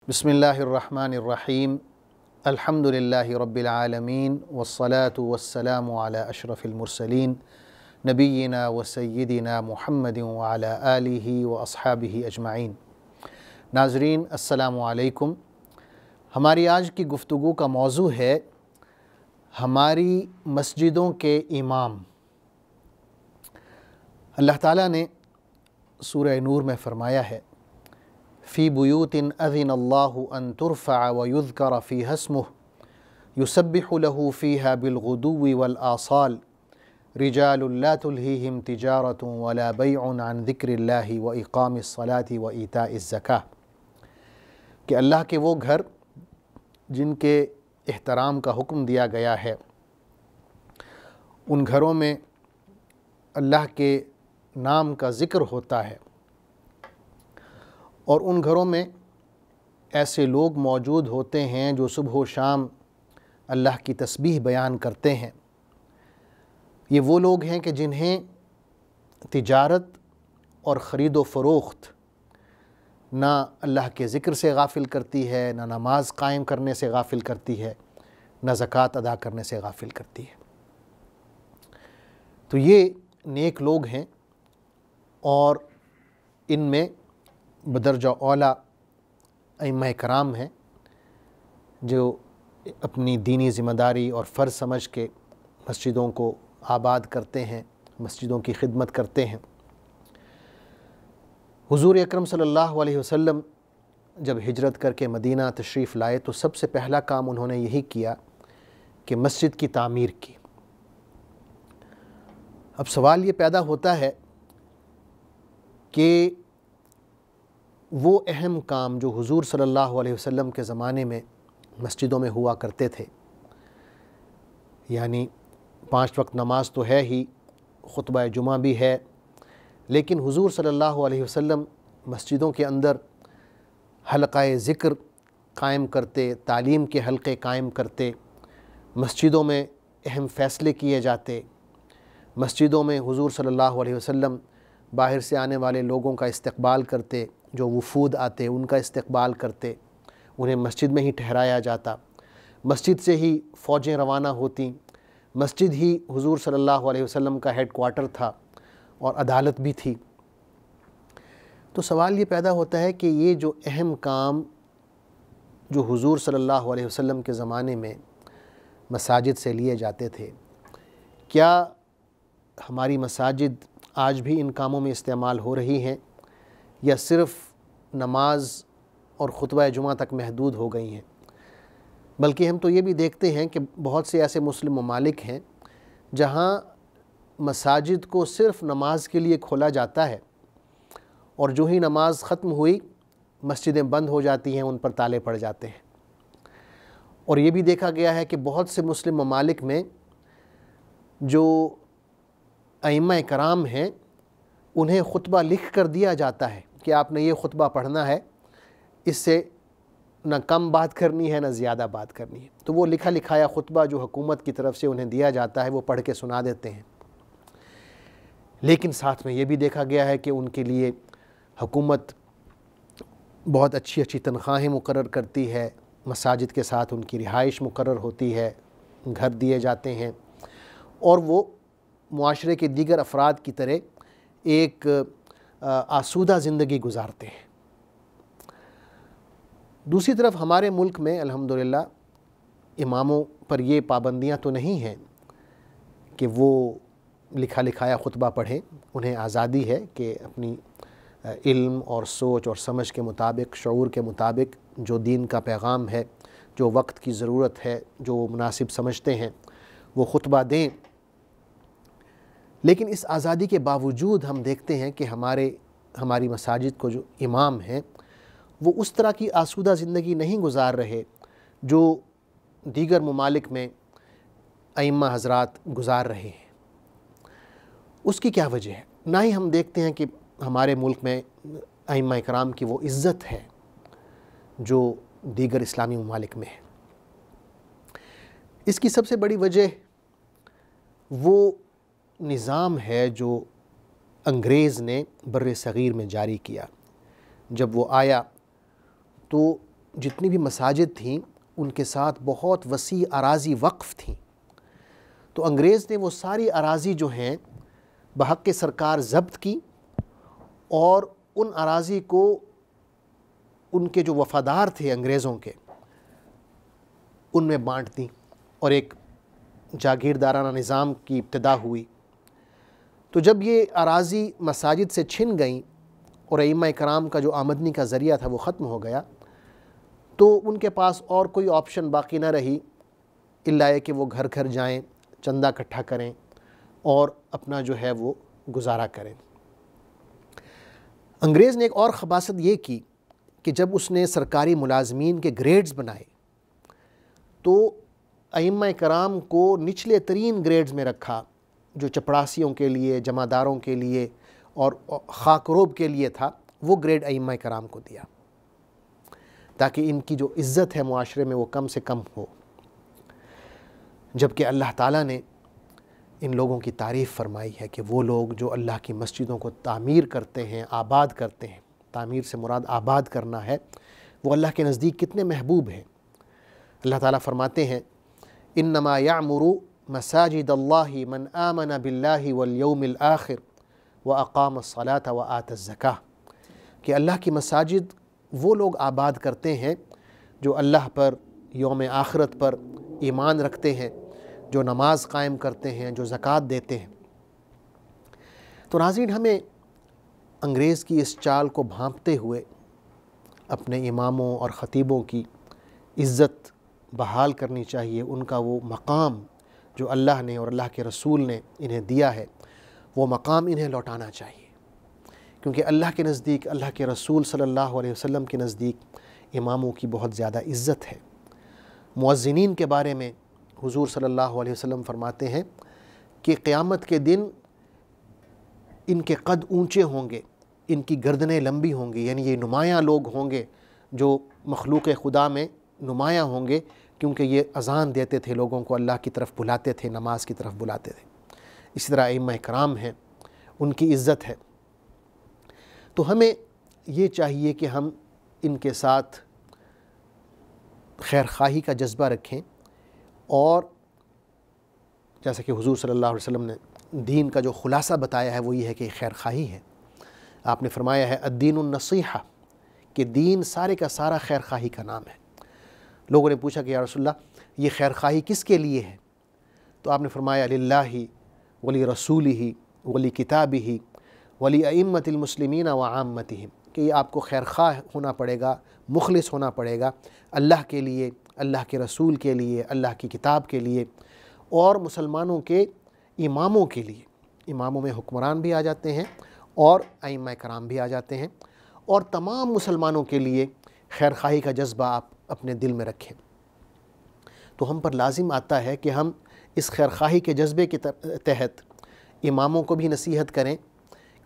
بسم اللہ الرحمن الرحیم الحمدللہ رب العالمین والصلاة والسلام علی اشرف المرسلین نبینا و سیدنا محمد وعلی آلہ و اصحابہ اجمعین۔ ناظرین السلام علیکم۔ ہماری آج کی گفتگو کا موضوع ہے ہماری مسجدوں کے امام۔ اللہ تعالیٰ نے سورہ نور میں فرمایا ہے فی بیوت اذن اللہ ان ترفع ویذکر فیہا اسمہ یسبح لہ فیہا بالغدو والآصال رجال لا تلہیہم تجارۃ ولا بیع عن ذکر اللہ واقام الصلاۃ وایتاء الزکاۃ، کہ اللہ کے وہ گھر جن کے احترام کا حکم دیا گیا ہے، ان گھروں میں اللہ کے نام کا ذکر ہوتا ہے، اور ان گھروں میں ایسے لوگ موجود ہوتے ہیں جو صبح و شام اللہ کی تسبیح بیان کرتے ہیں۔ یہ وہ لوگ ہیں کہ جنہیں تجارت اور خرید و فروخت نہ اللہ کے ذکر سے غافل کرتی ہے، نہ نماز قائم کرنے سے غافل کرتی ہے، نہ زکوٰۃ ادا کرنے سے غافل کرتی ہے۔ تو یہ نیک لوگ ہیں، اور ان میں بدرجہ اولیٰ ائمہ کرام ہیں جو اپنی دینی ذمہ داری اور فرض سمجھ کے مسجدوں کو آباد کرتے ہیں، مسجدوں کی خدمت کرتے ہیں۔ حضور اکرم صلی اللہ علیہ وسلم جب ہجرت کر کے مدینہ تشریف لائے تو سب سے پہلا کام انہوں نے یہی کیا کہ مسجد کی تعمیر کی۔ اب سوال یہ پیدا ہوتا ہے کہ وہ اہم کام جو حضور صلی اللہ علیہ وسلم کے زمانے میں مسجدوں میں ہوا کرتے تھے، یعنی 5 وقت نماز تو ہے ہی، خطبہ جمعہ بھی ہے، لیکن حضور صلی اللہ علیہ وسلم مسجدوں کے اندر حلقہ ذکر قائم کرتے، تعلیم کے حلقے قائم کرتے، مسجدوں میں اہم فیصلے کیے جاتے، مسجدوں میں حضور صلی اللہ علیہ وسلم باہر سے آنے والے لوگوں کا استقبال کرتے، جو وفود آتے ان کا استقبال کرتے، انہیں مسجد میں ہی ٹھہرایا جاتا، مسجد سے ہی فوجیں روانہ ہوتیں، مسجد ہی حضور صلی اللہ علیہ وسلم کا ہیڈ کوارٹر تھا اور عدالت بھی تھی۔ تو سوال یہ پیدا ہوتا ہے کہ یہ جو اہم کام جو حضور صلی اللہ علیہ وسلم کے زمانے میں مساجد سے لیے جاتے تھے، کیا ہماری مساجد آج بھی ان کاموں میں استعمال ہو رہی ہیں، یا صرف نماز اور خطبہ جمعہ تک محدود ہو گئی ہیں؟ بلکہ ہم تو یہ بھی دیکھتے ہیں کہ بہت سے ایسے مسلم ممالک ہیں جہاں مساجد کو صرف نماز کے لیے کھولا جاتا ہے، اور جو ہی نماز ختم ہوئی مسجدیں بند ہو جاتی ہیں، ان پر تالے پڑ جاتے ہیں۔ اور یہ بھی دیکھا گیا ہے کہ بہت سے مسلم ممالک میں جو ائمہ کرام ہیں انہیں خطبہ لکھ کر دیا جاتا ہے کہ آپ نے یہ خطبہ پڑھنا ہے، اس سے نہ کم بات کرنی ہے نہ زیادہ بات کرنی ہے۔ تو وہ لکھا لکھایا خطبہ جو حکومت کی طرف سے انہیں دیا جاتا ہے وہ پڑھ کے سنا دیتے ہیں، لیکن ساتھ میں یہ بھی دیکھا گیا ہے کہ ان کے لیے حکومت بہت اچھی اچھی تنخواہیں مقرر کرتی ہے، مساجد کے ساتھ ان کی رہائش مقرر ہوتی ہے، گھر دیے جاتے ہیں، اور وہ معاشرے کے دیگر افراد کی طرح ایک آسودہ زندگی گزارتے ہیں۔ دوسری طرف ہمارے ملک میں الحمدللہ اماموں پر یہ پابندیاں تو نہیں ہیں کہ وہ لکھا لکھایا خطبہ پڑھیں، انہیں آزادی ہے کہ اپنی علم اور سوچ اور سمجھ کے مطابق، شعور کے مطابق جو دین کا پیغام ہے، جو وقت کی ضرورت ہے، جو وہ مناسب سمجھتے ہیں وہ خطبہ دیں۔ لیکن اس آزادی کے باوجود ہم دیکھتے ہیں کہ ہماری مساجد کو جو امام ہیں وہ اس طرح کی آسودہ زندگی نہیں گزار رہے جو دیگر ممالک میں ائمہ حضرات گزار رہے ہیں۔ اس کی کیا وجہ ہے؟ نہ ہی ہم دیکھتے ہیں کہ ہمارے ملک میں ائمہ کرام کی وہ عزت ہے جو دیگر اسلامی ممالک میں ہے۔ اس کی سب سے بڑی وجہ وہ نظام ہے جو انگریز نے بر صغیر میں جاری کیا۔ جب وہ آیا تو جتنی بھی مساجد تھیں ان کے ساتھ بہت وسیع اراضی وقف تھیں، تو انگریز نے وہ ساری اراضی جو ہیں بحق سرکار ضبط کی اور ان اراضی کو ان کے جو وفادار تھے انگریزوں کے ان میں بانٹ دیں اور ایک جاگیردارانہ نظام کی ابتدا ہوئی۔ تو جب یہ اراضی مساجد سے چھن گئیں اور ائمہ کرام کا جو آمدنی کا ذریعہ تھا وہ ختم ہو گیا، تو ان کے پاس اور کوئی آپشن باقی نہ رہی الا یہ کہ وہ گھر گھر جائیں، چندہ اکٹھا کریں اور اپنا جو ہے وہ گزارا کریں۔ انگریز نے ایک اور خباثت یہ کی کہ جب اس نے سرکاری ملازمین کے گریڈز بنائے تو ائمہ کرام کو نچلے ترین گریڈز میں رکھا، جو چپڑاسیوں کے لیے، جمعداروں کے لیے اور خاکروب کے لیے تھا، وہ گریڈ ائمہ کرام کو دیا تاکہ ان کی جو عزت ہے معاشرے میں وہ کم سے کم ہو۔ جبکہ اللہ تعالیٰ نے ان لوگوں کی تعریف فرمائی ہے کہ وہ لوگ جو اللہ کی مسجدوں کو تعمیر کرتے ہیں، آباد کرتے ہیں، تعمیر سے مراد آباد کرنا ہے، وہ اللہ کے نزدیک کتنے محبوب ہیں۔ اللہ تعالیٰ فرماتے ہیں انما یعمر مساجد اللہ من آمن باللہ والیوم الآخر واقام الصلاۃ وآت الزکاۃ، کہ اللہ کی مساجد وہ لوگ آباد کرتے ہیں جو اللہ پر، یوم آخرت پر ایمان رکھتے ہیں، جو نماز قائم کرتے ہیں، جو زکوٰۃ دیتے ہیں۔ تو ناظرین، ہمیں انگریز کی اس چال کو بھانپتے ہوئے اپنے اماموں اور خطیبوں کی عزت بحال کرنی چاہیے۔ ان کا وہ مقام جو اللہ نے اور اللہ کے رسول نے انہیں دیا ہے، وہ مقام انہیں لوٹانا چاہیے، کیونکہ اللہ کے نزدیک، اللہ کے رسول صلی اللہ علیہ وسلم کے نزدیک اماموں کی بہت زیادہ عزت ہے۔ مؤذنین کے بارے میں حضور صلی اللہ علیہ وسلم فرماتے ہیں کہ قیامت کے دن ان کے قد اونچے ہوں گے، ان کی گردنیں لمبی ہوں گی، یعنی یہ نمایاں لوگ ہوں گے جو مخلوق خدا میں نمایاں ہوں گے، کیونکہ یہ اذان دیتے تھے، لوگوں کو اللہ کی طرف بلاتے تھے، نماز کی طرف بلاتے تھے۔ اسی طرح ائمہ کرام ہیں، ان کی عزت ہے۔ تو ہمیں یہ چاہیے کہ ہم ان کے ساتھ خیر خواہی کا جذبہ رکھیں، اور جیسا کہ حضور صلی اللہ علیہ وسلم نے دین کا جو خلاصہ بتایا ہے وہ یہ ہے کہ خیر خواہی ہے۔ آپ نے فرمایا ہے الدین النصیحہ، کہ دین سارے کا سارا خیر خواہی کا نام ہے۔ لوگوں نے پوچھا کہ یا رسول اللہ، یہ خیر خواہی کس کے لیے ہے؟ تو آپ نے فرمایا للہ ولی رسولہ ولی کتابہ ولی ائمۃ المسلمین وعامتہم، کہ یہ آپ کو خیر خواہ ہونا پڑے گا، مخلص ہونا پڑے گا اللہ کے لیے، اللہ کے رسول کے لیے، اللہ کی کتاب کے لیے، اور مسلمانوں کے اماموں کے لیے۔ اماموں میں حکمران بھی آ جاتے ہیں اور ائمہ کرام بھی آ جاتے ہیں، اور تمام مسلمانوں کے لیے خیر خواہی کا جذبہ آپ اپنے دل میں رکھیں۔ تو ہم پر لازم آتا ہے کہ ہم اس خیر خواہی کے جذبے کے تحت اماموں کو بھی نصیحت کریں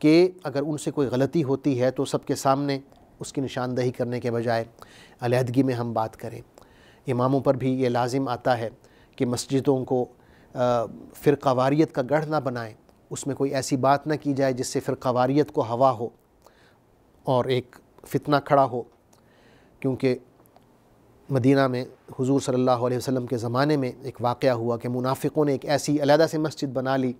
کہ اگر ان سے کوئی غلطی ہوتی ہے تو سب کے سامنے اس کی نشاندہی کرنے کے بجائے علیحدگی میں ہم بات کریں۔ اماموں پر بھی یہ لازم آتا ہے کہ مسجدوں کو فرقہ واریت کا گڑھ نہ بنائیں، اس میں کوئی ایسی بات نہ کی جائے جس سے فرقہ واریت کو ہوا ہو اور ایک فتنہ کھڑا ہو، کیونکہ مدینہ میں حضور صلی اللہ علیہ وسلم کے زمانے میں ایک واقعہ ہوا کہ منافقوں نے ایک ایسی علیحدہ سے مسجد بنا لی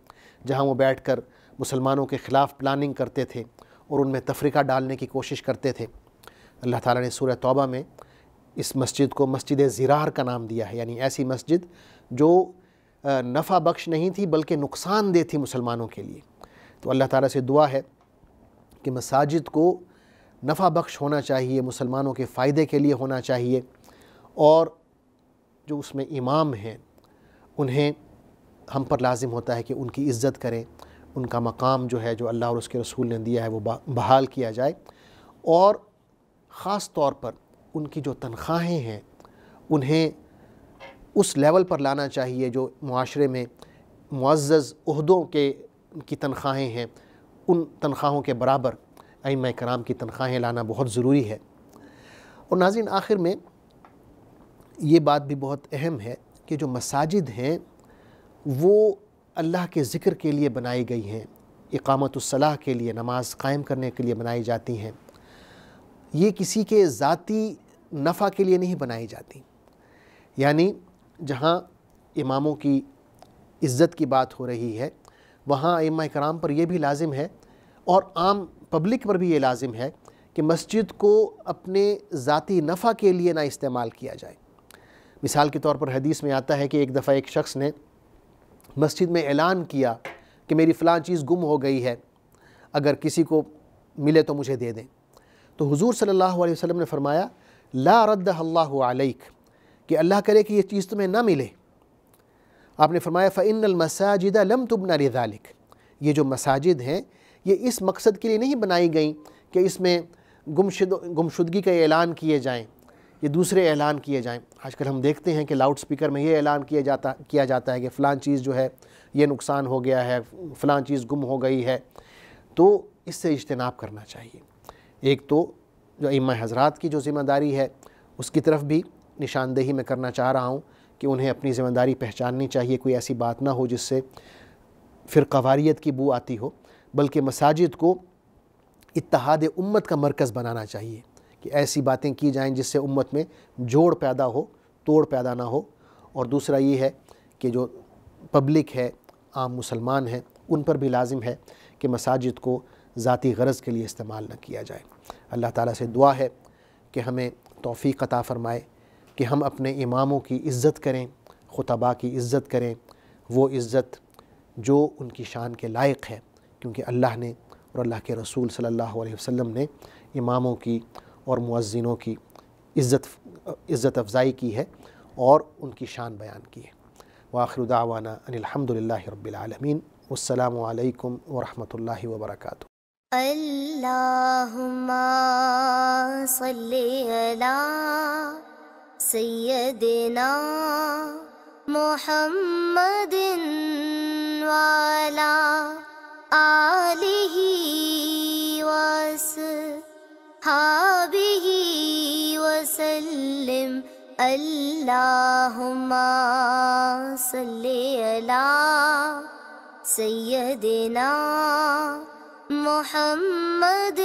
جہاں وہ بیٹھ کر مسلمانوں کے خلاف پلاننگ کرتے تھے اور ان میں تفرقہ ڈالنے کی کوشش کرتے تھے۔ اللہ تعالیٰ نے سورہ توبہ میں اس مسجد کو مسجد زرار کا نام دیا ہے، یعنی ایسی مسجد جو نفع بخش نہیں تھی بلکہ نقصان دہ تھی مسلمانوں کے لیے۔ تو اللہ تعالیٰ سے دعا ہے کہ مساجد کو نفع بخش ہونا چاہیے، مسلمانوں کے فائدے کے لیے ہونا چاہیے، اور جو اس میں امام ہیں انہیں ہم پر لازم ہوتا ہے کہ ان کی عزت کریں، ان کا مقام جو ہے جو اللہ اور اس کے رسول نے دیا ہے وہ بحال کیا جائے، اور خاص طور پر ان کی جو تنخواہیں ہیں انہیں اس لیول پر لانا چاہیے جو معاشرے میں معزز عہدوں کی تنخواہیں ہیں، ان تنخواہوں کے برابر ائمہ کرام کی تنخواہیں لانا بہت ضروری ہے۔ اور ناظرین، آخر میں یہ بات بھی بہت اہم ہے کہ جو مساجد ہیں وہ اللہ کے ذکر کے لیے بنائی گئی ہیں، اقامت الصلاح کے لیے، نماز قائم کرنے کے لیے بنائی جاتی ہیں۔ یہ کسی کے ذاتی نفع کے لیے نہیں بنائی جاتی. یعنی جہاں اماموں کی عزت کی بات ہو رہی ہے وہاں ائمہ کرام پر یہ بھی لازم ہے اور عام پبلک پر بھی یہ لازم ہے کہ مسجد کو اپنے ذاتی نفع کے لیے نہ استعمال کیا جائے. مثال کے طور پر حدیث میں آتا ہے کہ ایک دفعہ ایک شخص نے مسجد میں اعلان کیا کہ میری فلاں چیز گم ہو گئی ہے، اگر کسی کو ملے تو مجھے دے دیں. تو حضور صلی اللہ علیہ وسلم نے فرمایا لا ردہ اللہ علیک، کہ اللہ کرے کہ یہ چیز تمہیں نہ ملے. آپ نے فرمایا فإن المساجد لم تبن لذلك، یہ جو مساجد ہیں یہ اس مقصد کے لیے نہیں بنائی گئیں کہ اس میں گمشدگی کا اعلان کیے جائیں، یہ دوسرے اعلان کیے جائیں. آج کل ہم دیکھتے ہیں کہ لاؤڈ سپیکر میں یہ اعلان کیا جاتا ہے کہ فلاں چیز جو ہے یہ نقصان ہو گیا ہے، فلاں چیز گم ہو گئی ہے. تو اس سے اجتناب کرنا چاہیے. ایک تو جو ائمہ حضرات کی جو ذمہ داری ہے اس کی طرف بھی نشاندہی میں کرنا چاہ رہا ہوں کہ انہیں اپنی ذمہ داری پہچاننی چاہیے. کوئی ایسی بات نہ ہو جس سے فرقواریت کی بو آتی ہو، بلکہ مساجد کو اتحاد امت کا مرکز بنانا چاہیے کہ ایسی باتیں کی جائیں جس سے امت میں جوڑ پیدا ہو، توڑ پیدا نہ ہو. اور دوسرا یہ ہے کہ جو پبلک ہے، عام مسلمان ہیں، ان پر بھی لازم ہے کہ مساجد کو ذاتی غرض کے لیے استعمال نہ کیا جائے. اللہ تعالیٰ سے دعا ہے کہ ہمیں توفیق عطا فرمائے کہ ہم اپنے اماموں کی عزت کریں، خطباء کی عزت کریں، وہ عزت جو ان کی شان کے لائق ہے، کیونکہ اللہ نے اور اللہ کے رسول صلی اللہ علیہ وسلم نے اماموں کی اور مؤذنوں کی عزت افزائی کی ہے اور ان کی شان بیان کی ہے. وآخر دعوانا ان الحمد للہ رب العالمین. والسلام علیکم ورحمۃ اللہ وبرکاتہ. اللہم صلی علی سیدنا محمد وعلی آلہ وصحبہ وسلم. اللہم صلی علی سیدنا محمد